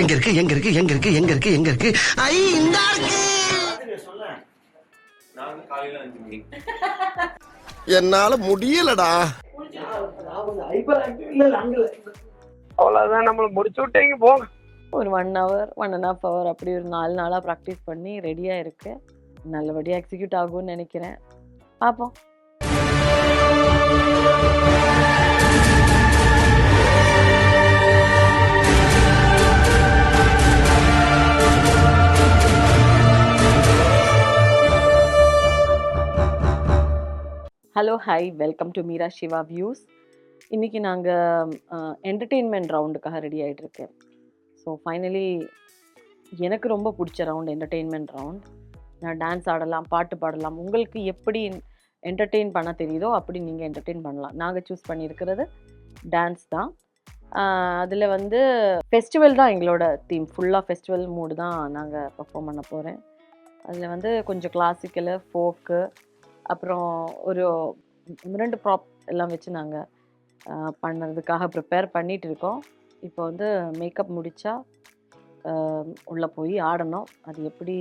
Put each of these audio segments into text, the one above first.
எங்க இருக்கு எங்க இருக்கு எங்க இருக்கு எங்க இருக்கு எங்க இருக்கு ஐ இந்த என்னால முடியலடா. அவ்வளவுதான், நம்மள முடிச்சு விட்டீங்க போங்க. ஒரு 1 hour 1.5 hour அப்படி ஒரு 4 நாளாக ப்ராக்டிஸ் பண்ணி ரெடியாக இருக்கு. நல்லபடியாக எக்ஸிக்யூட் ஆகும்னு நினைக்கிறேன். பார்ப்போம். Hello hi, welcome to Meera Siva views. இன்றைக்கி நாங்கள் என்டர்டெயின்மெண்ட் ரவுண்டுக்காக ரெடி ஆகிட்டு இருக்கேன். ஸோ ஃபைனலி எனக்கு ரொம்ப பிடிச்ச ரவுண்ட் என்டர்டெயின்மெண்ட் ரவுண்ட். நான் டான்ஸ் ஆடலாம், பாட்டு பாடலாம். உங்களுக்கு எப்படி என்டர்டெயின் பண்ண தெரியுதோ அப்படி நீங்கள் என்டர்டெயின் பண்ணலாம். நாங்கள் சூஸ் பண்ணியிருக்கிறது டான்ஸ் தான். அதில் வந்து ஃபெஸ்டிவல் தான் எங்களோட தீம். ஃபுல்லாக ஃபெஸ்டிவல் மூடு தான் நாங்கள் பர்ஃபார்ம் பண்ண போகிறேன். அதில் வந்து கொஞ்சம் கிளாசிக்கலு, ஃபோக்கு, அப்புறம் ஒரு 2 ப்ராப் எல்லாம் வச்சு நாங்கள் பண்ணுறதுக்காக ப்ரிப்பேர் பண்ணிகிட்டு இருக்கோம். இப்போ வந்து மேக்கப் முடித்தா உள்ளே போய் ஆடணும். அது எப்படி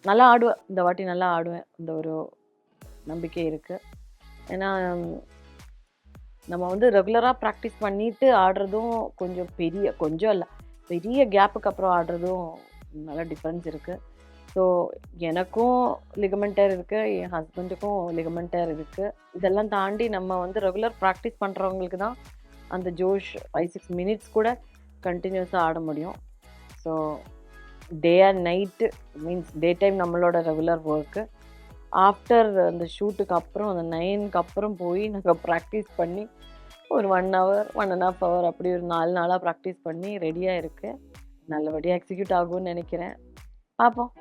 நல்லா ஆடுவேன், இந்த வாட்டி நல்லா ஆடுவேன், இந்த ஒரு நம்பிக்கை இருக்குது. ஏன்னா நம்ம வந்து ரெகுலராக ப்ராக்டிஸ் பண்ணிவிட்டு ஆடுறதும் கொஞ்சம் இல்லை பெரிய கேப்புக்கு அப்புறம் ஆடுறதும் நல்ல டிஃப்ரென்ஸ் இருக்குது. ஸோ எனக்கும் லிகமெண்டர் இருக்குது, என் ஹஸ்பண்டுக்கும் லிகமெண்டர் இருக்குது. இதெல்லாம் தாண்டி நம்ம வந்து ரெகுலர் ப்ராக்டிஸ் பண்ணுறவங்களுக்கு தான் அந்த ஜோஷ் 5-6 மினிட்ஸ் கூட கண்டினியூஸாக ஆட முடியும். So day and night means day time நம்மளோட ரெகுலர் ஒர்க்கு. ஆஃப்டர் அந்த ஷூட்டுக்கு அப்புறம் அந்த 9க்கு அப்புறம் போய் நாங்கள் ப்ராக்டிஸ் பண்ணி ஒரு 1 hour 1.5 hour அப்படி ஒரு 4 நாளாக ப்ராக்டிஸ் பண்ணி ரெடியாக இருக்கு. நல்லபடியாக எக்ஸிக்யூட் ஆகும்னு நினைக்கிறேன். பார்ப்போம்.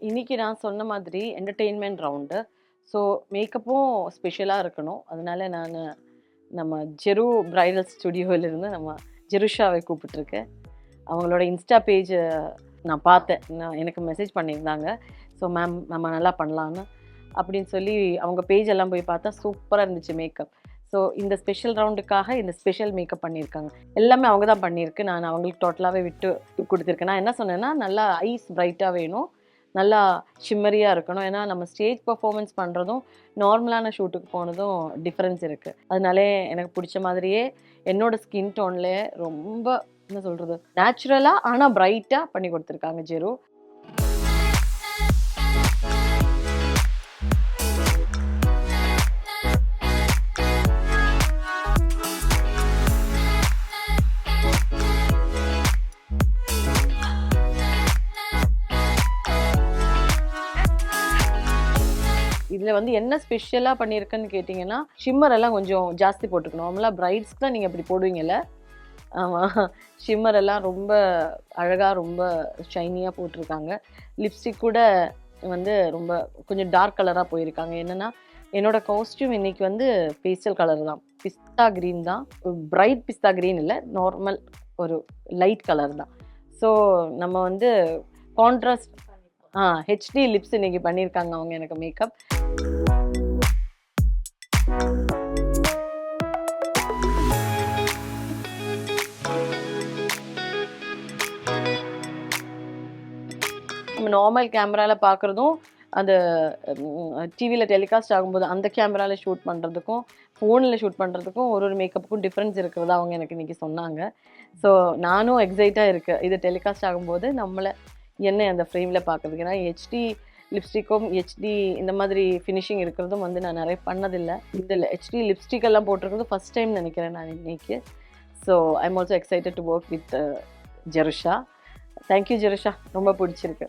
இன்றைக்கி நான் சொன்ன மாதிரி என்டர்டெயின்மெண்ட் ரவுண்டு. ஸோ மேக்கப்பும் ஸ்பெஷலாக இருக்கணும். அதனால நான் நம்ம ஜெரு பிரைடல் ஸ்டுடியோவிலேருந்து நம்ம ஜெருஷாவை கூப்பிட்டுருக்கேன். அவங்களோட இன்ஸ்டா பேஜ் நான் பார்த்தேன், எனக்கு மெசேஜ் பண்ணியிருந்தாங்க. ஸோ மேம் நம்ம நல்லா பண்ணலான்னு அப்படின்னு சொல்லி அவங்க பேஜ் எல்லாம் போய் பார்த்தா சூப்பராக இருந்துச்சு மேக்கப். ஸோ இந்த ஸ்பெஷல் ரவுண்டுக்காக இந்த ஸ்பெஷல் மேக்கப் பண்ணியிருக்காங்க. எல்லாமே அவங்க தான் பண்ணியிருக்கு. நான் அவங்களுக்கு டோட்டலாகவே விட்டு கொடுத்துருக்கேன். நான் என்ன சொன்னேன்னா, நல்லா ஐஸ் பிரைட்டாக வேணும், நல்லா ஷிம்மரியாக இருக்கணும். ஏன்னா நம்ம ஸ்டேஜ் பர்ஃபார்மன்ஸ் பண்ணுறதும் நார்மலான ஷூட்டுக்கு போனதும் டிஃப்ரென்ஸ் இருக்குது. அதனாலே எனக்கு பிடிச்ச மாதிரியே என்னோடய ஸ்கின் டோன்லேயே ரொம்ப என்ன சொல்கிறது நேச்சுரலாக ஆனால் பிரைட்டாக பண்ணி கொடுத்துருக்காங்க ஜெரு. இதில் வந்து என்ன ஸ்பெஷலாக பண்ணியிருக்குன்னு கேட்டிங்கன்னா, ஷிம்மர் எல்லாம் கொஞ்சம் ஜாஸ்தி போட்டுக்கணும். நார்மலாக பிரைட்ஸ்க்கு தான் நீங்கள் அப்படி போடுவீங்கல்ல. ஆமாம், ஷிம்மர் எல்லாம் ரொம்ப அழகாக ரொம்ப ஷைனியாக போட்டிருக்காங்க. லிப்ஸ்டிக் கூட வந்து ரொம்ப கொஞ்சம் டார்க் கலராக போயிருக்காங்க. என்னென்னா என்னோடய காஸ்டியூம் இன்றைக்கி வந்து பேஸ்டல் கலர் தான், பிஸ்தா க்ரீன் தான். பிரைட் பிஸ்தா க்ரீன் இல்லை, நார்மல் ஒரு லைட் கலர் தான். ஸோ நம்ம வந்து கான்ட்ராஸ்ட் ஹெச்டி லிப்ஸ் இன்றைக்கி பண்ணியிருக்காங்க அவங்க எனக்கு மேக்கப். நம்ம நார்மல் கேமராவில் பார்க்குறதும் அந்த டிவியில் டெலிகாஸ்ட் ஆகும்போது அந்த கேமராவில் ஷூட் பண்ணுறதுக்கும் ஃபோனில் ஷூட் பண்ணுறதுக்கும் ஒரு மேக்கப்புக்கும் டிஃப்ரென்ஸ் இருக்கிறதா அவங்க எனக்கு இன்றைக்கி சொன்னாங்க. ஸோ நானும் எக்ஸைட்டாக இருக்குது. இது டெலிகாஸ்ட் ஆகும்போது நம்மளை என்ன அந்த ஃப்ரேமில் பார்க்குறதுக்கு. ஏன்னா ஹெச்டி லிப்ஸ்டிக்கும் ஹெச்டி இந்த மாதிரி ஃபினிஷிங் இருக்கிறதும் வந்து நான் நிறைய பண்ணதில்லை. இந்த ஹெச்டி லிப்ஸ்டிக் எல்லாம் போட்டிருக்கிறது ஃபஸ்ட் டைம் நினைக்கிறேன் நான் இன்னைக்கு. So I am also excited to work with Jerusha. Thank you Jerusha, ரொம்ப பிடிச்சிருக்கு.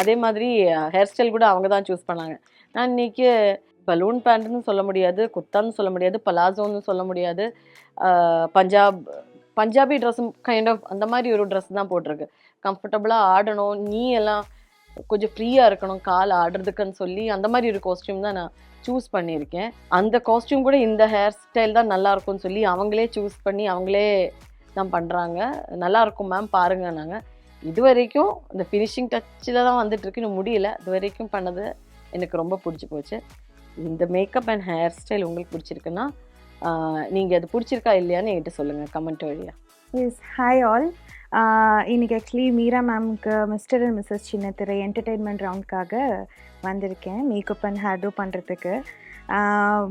அதே மாதிரி ஹேர் ஸ்டைல் கூட அவங்க தான் சூஸ் பண்ணாங்க. நான் இன்னைக்கு பலூன் பேண்ட்னு சொல்ல முடியாது, குர்தான்னு சொல்ல முடியாது, பலாசோன்னு சொல்ல முடியாது, பஞ்சாபி ட்ரெஸ்ஸும் கைண்ட் ஆஃப் அந்த மாதிரி ஒரு ட்ரெஸ் தான் போட்டிருக்கு. கம்ஃபர்டபுளாக ஆடணும், நீ எல்லாம் கொஞ்சம் ஃப்ரீயாக இருக்கணும் கால் ஆடுறதுக்குன்னு சொல்லி அந்த மாதிரி ஒரு காஸ்டியூம் தான் நான் சூஸ் பண்ணியிருக்கேன். அந்த காஸ்டியூம் கூட இந்த ஹேர் ஸ்டைல் தான் நல்லா இருக்கும்னு சொல்லி அவங்களே சூஸ் பண்ணி அவங்களே தான் பண்ணுறாங்க. நல்லாயிருக்கும் மேம் பாருங்க. நாங்கள் இது வரைக்கும் இந்த ஃபினிஷிங் டச்சில் தான் வந்துட்டுருக்கு, இன்னும் முடியல. இது வரைக்கும் பண்ணது எனக்கு ரொம்ப பிடிச்சி போச்சு. இந்த மேக்கப் அண்ட் ஹேர் ஸ்டைல் உங்களுக்கு பிடிச்சிருக்குன்னா நீங்கள் அது பிடிச்சிருக்கா இல்லையான்னு என்கிட்ட சொல்லுங்கள் கமெண்ட் வழியாக. Yes, hi all. இன்னைக்கு ஆக்சுவலி மீரா மேம்க்கு மிஸ்டர் அண்ட் மிஸ்ஸஸ் சின்னத்திரை என்டர்டெயின்மெண்ட் ரவுண்ட்காக வந்திருக்கேன் மேக்கப் அண்ட் ஹேர்டோ பண்ணுறதுக்கு.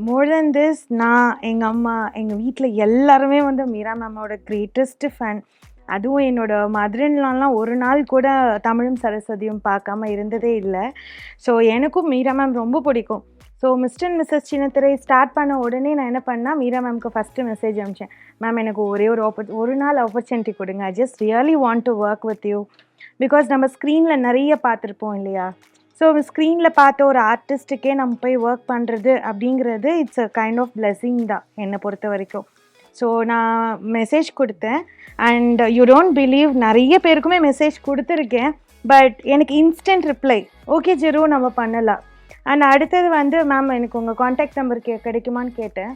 மோர் தென் திஸ், நான் எங்கள் அம்மா எங்கள் வீட்டில் எல்லாருமே வந்து மீரா மேமோட கிரேட்டஸ்ட் ஃபேன். அதுவும் என்னோட மதுரன்லாம் ஒரு நாள் கூட தமிழும் சரஸ்வதியும் பார்க்காம இருந்ததே இல்லை. ஸோ எனக்கும் மீரா மேம் ரொம்ப பிடிக்கும். ஸோ மிஸ்டர் அண்ட் மிஸ்ஸஸ் சின்னத்திரை ஸ்டார்ட் பண்ண உடனே நான் என்ன பண்ணால் மீரா மேம்க்கு ஃபஸ்ட்டு மெசேஜ் அனுப்பிச்சேன். மேம் எனக்கு ஒரே ஒரு நாள் ஆப்பர்ச்சுனிட்டி கொடுங்க. I just really want to work with you. Because நம்ம ஸ்க்ரீனில் நிறைய பார்த்துருப்போம் இல்லையா. ஸோ ஸ்க்ரீனில் பார்த்த ஒரு ஆர்டிஸ்ட்டுக்கே நம்ம போய் ஒர்க் பண்ணுறது அப்படிங்கிறது it's a kind of blessing தான் என்னை பொறுத்த வரைக்கும். ஸோ நான் மெசேஜ் கொடுத்தேன் அண்ட் யூ டோன்ட் பிலீவ், நிறைய பேருக்குமே மெசேஜ் கொடுத்துருக்கேன். பட் எனக்கு இன்ஸ்டன்ட் ரிப்ளை, ஓகே ஜெரு நம்ம பண்ணலாம். அண்ட் அடுத்தது வந்து மேம் எனக்கு உங்கள் காண்டாக்ட் நம்பர் கிடைக்குமான்னு கேட்டேன்.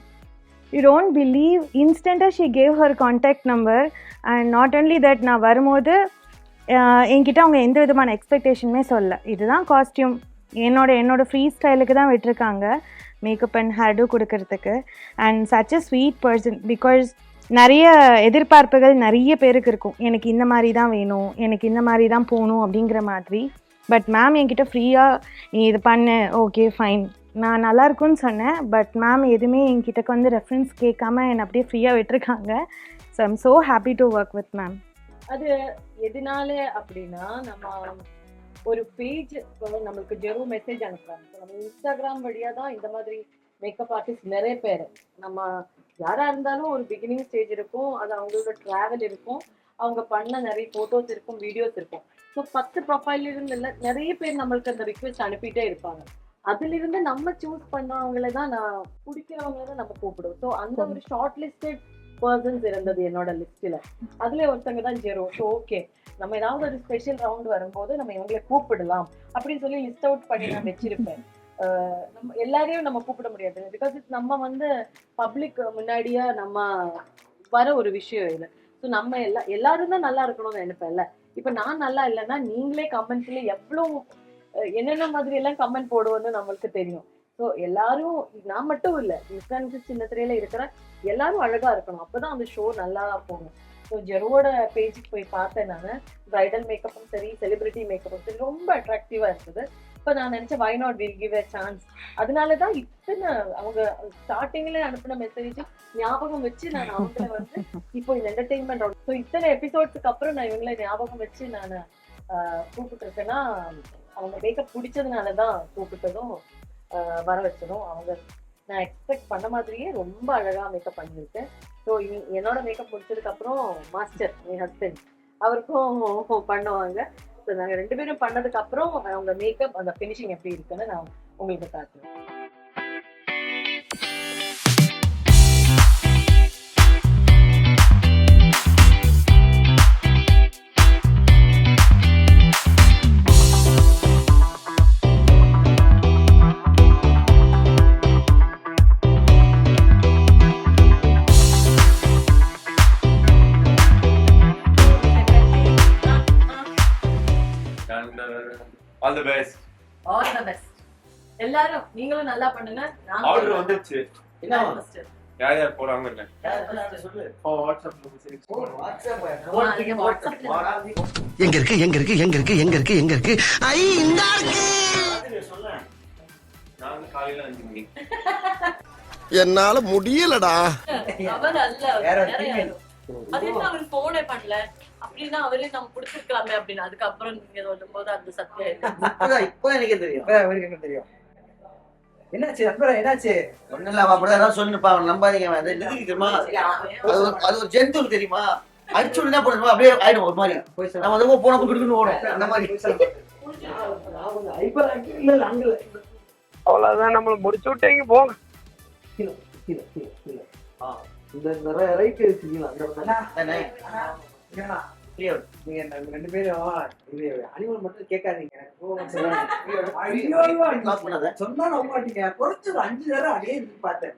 யூ டோன்ட் பிலீவ், இன்ஸ்டண்ட்டாக she cave her contact number. And not only that, நான் வரும்போது என்கிட்ட அவங்க எந்த விதமான எக்ஸ்பெக்டேஷனுமே சொல்ல, இதுதான் காஸ்டியூம் என்னோட ஃப்ரீ ஸ்டைலுக்கு தான் விட்டுருக்காங்க மேக்கப் அண்ட் ஹேர்டோ கொடுக்கறதுக்கு. And such a sweet person. Because நிறைய எதிர்பார்ப்புகள் நிறைய பேருக்கு இருக்கும், எனக்கு இந்த மாதிரி தான் வேணும், எனக்கு இந்த மாதிரி தான் போகணும் அப்படிங்கிற மாதிரி. பட் மேம் என்கிட்ட ஃப்ரீயாக நீ இது பண்ணு, ஓகே ஃபைன், நான் நல்லாயிருக்குன்னு சொன்னேன். பட் மேம் எதுவுமே என்கிட்ட வந்து ரெஃபரன்ஸ் கேட்காம என்னை அப்படியே ஃப்ரீயாக விட்டுருக்காங்க. So I'm so happy to work with ma'am. அது எதனால அப்படின்னா, நம்ம ஒரு பேஜ் நம்மளுக்கு ஜெரு மெசேஜ் அனுப்புறாங்க. நம்ம இன்ஸ்டாகிராம் வழியா தான் இந்த மாதிரி மேக்கப் ஆர்டிஸ்ட் நிறைய பேர், நம்ம யாரா இருந்தாலும் ஒரு பிகினிங் ஸ்டேஜ் இருக்கும், அது அவங்களோட டிராவல் இருக்கும், அவங்க பண்ண நிறைய போட்டோஸ் இருக்கும், வீடியோஸ் இருக்கும். ஸோ 10 ப்ரொஃபைல் இருந்து நிறைய பேர் நம்மளுக்கு அந்த ரிக்வெஸ்ட் அனுப்பிட்டே இருப்பாங்க. அதுல இருந்து நம்ம சூஸ் பண்ணவங்களை தான், நான் பிடிக்கிறவங்கள தான் நம்ம கூப்பிடுவோம். ஸோ அந்த ஒரு ஷார்ட் லிஸ்டட் பர்சன்ஸ் இருந்தது என்னோட லிஸ்ட்ல. அதுல ஒருத்தங்க தான் ஜெரு. ஸோ ஓகே, நம்ம ஏதாவது ஒரு ஸ்பெஷல் ரவுண்ட் வரும்போது நம்ம இவங்களை கூப்பிடலாம் அப்படின்னு சொல்லி லிஸ்ட் அவுட் பண்ணி நான் வச்சிருப்பேன். நம்ம எல்லாரையும் நம்ம கூப்பிட முடியாது, பிகாஸ் நம்ம வந்து பப்ளிக் முன்னாடியா நம்ம வர ஒரு விஷயம் இல்லை. ஸோ நம்ம எல்லாரும் தான் நல்லா இருக்கணும்னு நினைப்பேன்ல. இப்ப நான் நல்லா இல்லைன்னா நீங்களே கமெண்ட்ஸ்ல எவ்வளவு என்னென்ன மாதிரி எல்லாம் கமெண்ட் போடுவோன்னு நம்மளுக்கு தெரியும். ஸோ எல்லாரும், நான் மட்டும் இல்லை, சின்னத்திரையில இருக்கிற எல்லாரும் அழகா இருக்கணும், அப்பதான் அந்த ஷோ நல்லா போகும். ஸோ ஜெருவோட பேஜுக்கு போய் பார்த்தேன் நான். பிரைடல் மேக்கப்பும் சரி, செலிபிரிட்டி மேக்கப்பும் சரி, ரொம்ப அட்ராக்டிவா இருக்குது. இப்போ நான் நினைச்சேன் why not will give a chance. அதனாலதான் இத்தனை அவங்க ஸ்டார்டிங்ல அனுப்பின மெசேஜ் ஞாபகம் வச்சு நான் அவங்கள வந்து இப்போ இந்த என்டர்டெயின்மெண்ட். ஸோ இத்தனை எபிசோட்ஸுக்கு அப்புறம் நான் இவங்களை ஞாபகம் வச்சு நான் கூப்பிட்டு இருக்கேன்னா, அவங்க மேக்கப் பிடிச்சதுனாலதான் கூப்பிட்டதும் வர வச்சதும். அவங்க நான் எக்ஸ்பெக்ட் பண்ண மாதிரியே ரொம்ப அழகா மேக்கப் பண்ணியிருக்கேன். ஸோ என்னோட மேக்கப் முடிச்சதுக்கு அப்புறம் மாஸ்டர் என் ஹஸ்பண்ட் அவருக்கும் பண்ணுவாங்க. ஸோ நாங்கள் 2 பேரும் பண்ணதுக்கு அப்புறம் அவங்க மேக்கப் அந்த ஃபினிஷிங் எப்படி இருக்குன்னு நான் உங்களுக்கு காட்டுறேன். All the best. All the best. எல்லாரும் நீங்களும் நல்லா பண்ணுங்க. ஆர்டர் வந்துருச்சு. என்ன மாஸ்டர்? யார் யார் போறாங்கன்னு சொல்லு. WhatsApp message. எங்க இருக்கு எங்க இருக்கு எங்க இருக்கு எங்க இருக்கு எங்க இருக்கு ஐ இந்த இருக்கு. நான் காலையில 5 மணி. என்னால முடியலடா. அவர் அல்ல வேற யாரோ. அது என்ன அவர் போனே பண்ணல அப்படின்னா அவரே நம்ம கொடுத்துருக்கலாமே அப்படின்னு அதுக்கப்புறம் நீங்க சொல்லும்போது அந்த சத்தியம் இப்போ எனக்கு தெரியும். அவருக்கு என்ன தெரியும்? என்னாச்சு நண்பரா என்னாச்சு? ஒண்ணு இல்ல அப்படிதான் ஏதாவது சொல்லுப்பா நம்பாதீங்க. அது நிதிக்கு தெரியுமா? அது ஒரு ஜென்துல் தெரியுமா? அடிச்சு என்ன பண்ணுமா அப்படியே ஆயிடும் ஒரு மாதிரி. நம்ம வந்து போன குடுக்குன்னு ஓடும் அந்த மாதிரி. அவ்வளவுதான் நம்மள முடிச்சு விட்டீங்க போங்க. இந்த ரைட் வச்சிருக்கீங்களா? நீங்க 2 பேரும் இது அனிமல் மட்டும் கேட்காதீங்க. சொன்னா நம்ப மாட்டீங்க. குறைச்சு 5 நேரம் அடியே பார்த்தேன்.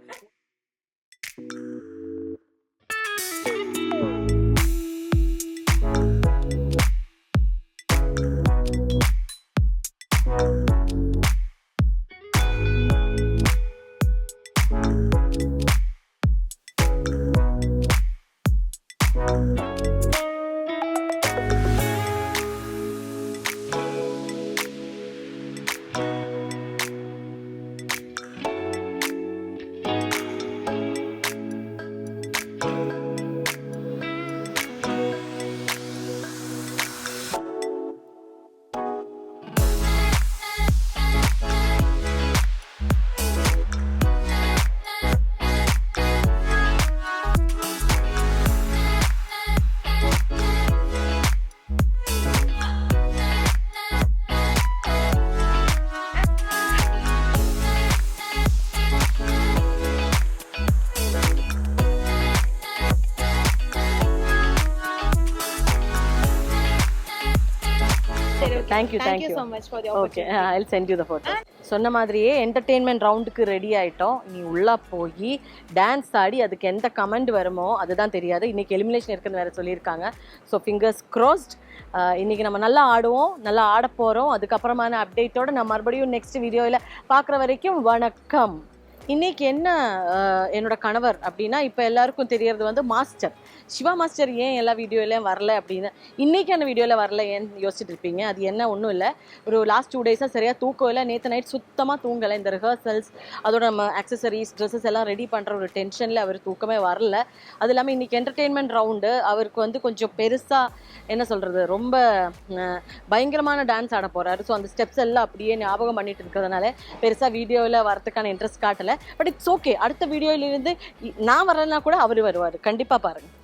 Thank you so much for the opportunity. Okay, I'll send you the photos. சொன்ன மாதிரியே என்டர்டெயின்மெண்ட் ரவுண்டுக்கு ரெடி ஆயிட்டோம். நீ உள்ள போய் டான்ஸ் ஆடி அதுக்கு எந்த கமெண்ட் வருமோ அதுதான் தெரியாது. இன்னைக்கு எலிமினேஷன் இருக்குன்னு வேற சொல்லியிருக்காங்க. So fingers crossed. இன்னைக்கு நம்ம நல்லா ஆடுவோம், நல்லா ஆட போகிறோம். அதுக்கப்புறமான அப்டேட்டோட நான் மறுபடியும் நெக்ஸ்ட் வீடியோவில் பார்க்குற வரைக்கும் வணக்கம். இன்னைக்கு என்ன என்னோட கணவர் அப்படின்னா இப்போ எல்லாருக்கும் தெரியறது வந்து மாஸ்டர் சிவா மாஸ்டர் ஏன் எல்லா வீடியோலையும் வரல அப்படின்னு இன்றைக்கான வீடியோவில் வரல ஏன்னு யோசிச்சுட்டு இருப்பீங்க. அது என்ன ஒன்றும் இல்லை, ஒரு லாஸ்ட் 2 டேஸாக சரியாக தூக்கம் இல்லை. நேற்று நைட் சுத்தமாக தூங்கலை. இந்த ரிஹர்சல்ஸ் அதோட நம்ம ஆக்சசரிஸ் ட்ரெஸ்ஸஸ் எல்லாம் ரெடி பண்ணுற ஒரு டென்ஷனில் அவர் தூக்கமே வரல. அது இல்லாமல் இன்றைக்கி என்டர்டெயின்மெண்ட் ரவுண்டு அவருக்கு வந்து கொஞ்சம் பெருசாக என்ன சொல்கிறது ரொம்ப பயங்கரமான டான்ஸ் ஆட போகிறாரு. ஸோ அந்த ஸ்டெப்ஸ் எல்லாம் அப்படியே ஞாபகம் பண்ணிட்டு இருக்கிறதுனால பெருசாக வீடியோவில் வரதுக்கான இன்ட்ரெஸ்ட் காட்டலை. But it's okay. அடுத்த வீடியோயிலிருந்து நான் வரலைன்னா கூட அவர் வருவார். கண்டிப்பாக பாருங்கள்.